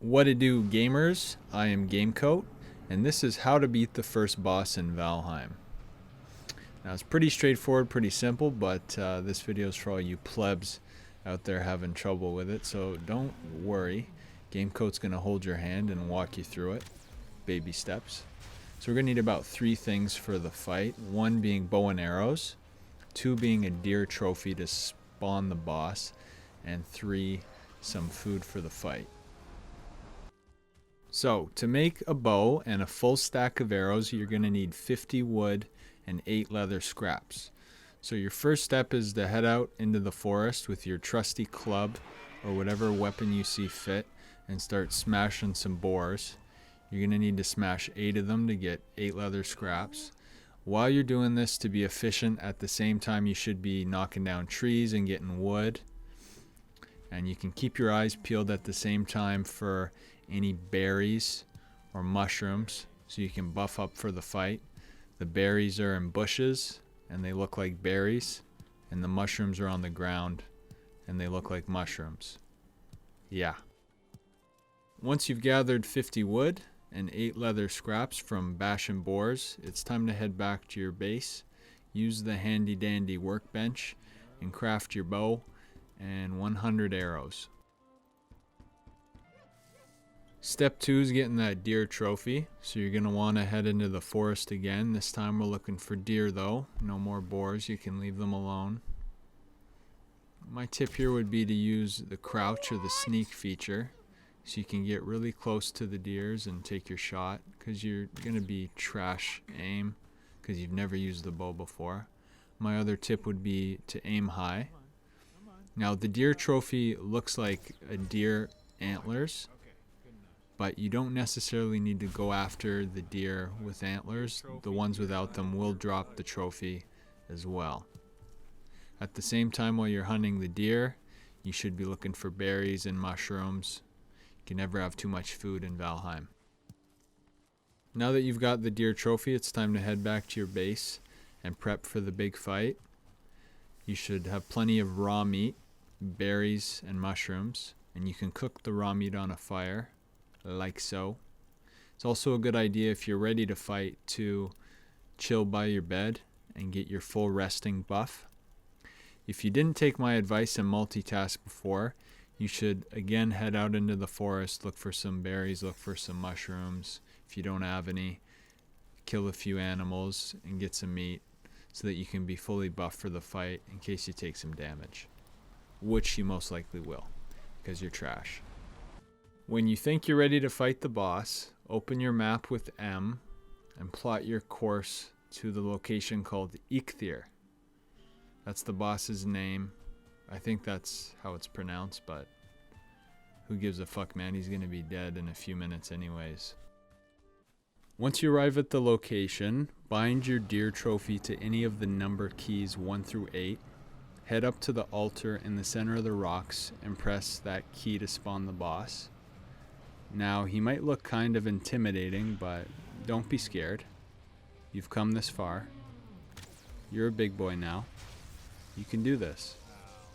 What to do, gamers? I am Gamecoat, and this is how to beat the first boss in Valheim. Now it's pretty straightforward, pretty simple, but this video is for all you plebs out there having trouble with it, so don't worry. Gamecoat's going to hold your hand and walk you through it, baby steps. So we're going to need about 3 things for the fight, 1 being bow and arrows, 2 being a deer trophy to spawn the boss, and 3 some food for the fight. So, to make a bow and a full stack of arrows, you're going to need 50 wood and 8 leather scraps. So your first step is to head out into the forest with your trusty club or whatever weapon you see fit and start smashing some boars. You're going to need to smash 8 of them to get 8 leather scraps. While you're doing this, to be efficient, at the same time you should be knocking down trees and getting wood. And you can keep your eyes peeled at the same time for any berries or mushrooms so you can buff up for the fight. The berries are in bushes and they look like berries, and the mushrooms are on the ground and they look like mushrooms. Yeah. Once you've gathered 50 wood and 8 leather scraps from bashing boars, it's time to head back to your base. Use the handy dandy workbench and craft your bow and 100 arrows. Step 2 is getting that deer trophy, so you're going to want to head into the forest again. This time we're looking for deer though, no more boars, you can leave them alone. My tip here would be to use the crouch or the sneak feature, so you can get really close to the deers and take your shot, because you're going to be trash aim, because you've never used the bow before. My other tip would be to aim high. Now the deer trophy looks like a deer antlers, but you don't necessarily need to go after the deer with antlers. The ones without them will drop the trophy as well. At the same time, while you're hunting the deer, you should be looking for berries and mushrooms. You can never have too much food in Valheim. Now that you've got the deer trophy, it's time to head back to your base and prep for the big fight. You should have plenty of raw meat, berries, and mushrooms, and you can cook the raw meat on a fire, like so. It's also a good idea, if you're ready to fight, to chill by your bed and get your full resting buff. If you didn't take my advice and multitask before, you should again head out into the forest, look for some berries, look for some mushrooms. If you don't have any, kill a few animals and get some meat so that you can be fully buffed for the fight in case you take some damage, which you most likely will, because you're trash. When you think you're ready to fight the boss, open your map with M and plot your course to the location called Eikthyr. That's the boss's name. I think that's how it's pronounced, but who gives a fuck, man? He's gonna be dead in a few minutes anyways. Once you arrive at the location, bind your deer trophy to any of the number keys 1 through 8. Head up to the altar in the center of the rocks and press that key to spawn the boss. Now, he might look kind of intimidating, but don't be scared. You've come this far. You're a big boy now. You can do this.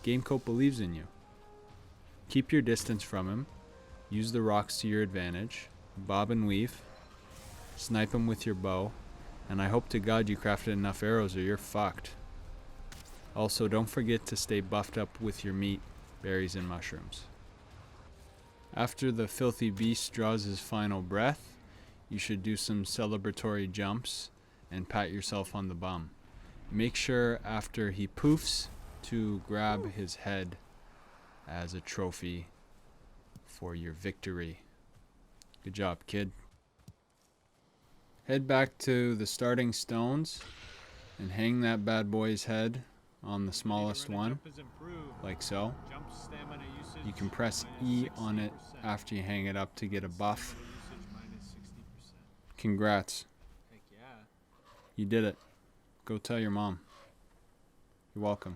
Gamecoat believes in you. Keep your distance from him. Use the rocks to your advantage. Bob and weave. Snipe him with your bow. And I hope to God you crafted enough arrows or you're fucked. Also, don't forget to stay buffed up with your meat, berries, and mushrooms. After the filthy beast draws his final breath, you should do some celebratory jumps and pat yourself on the bum. Make sure after he poofs to grab his head as a trophy for your victory. Good job, kid. Head back to the starting stones and hang that bad boy's head on the smallest one, like so. You can press E on it after you hang it up to get a buff. Congrats. You did it. Go tell your mom. You're welcome.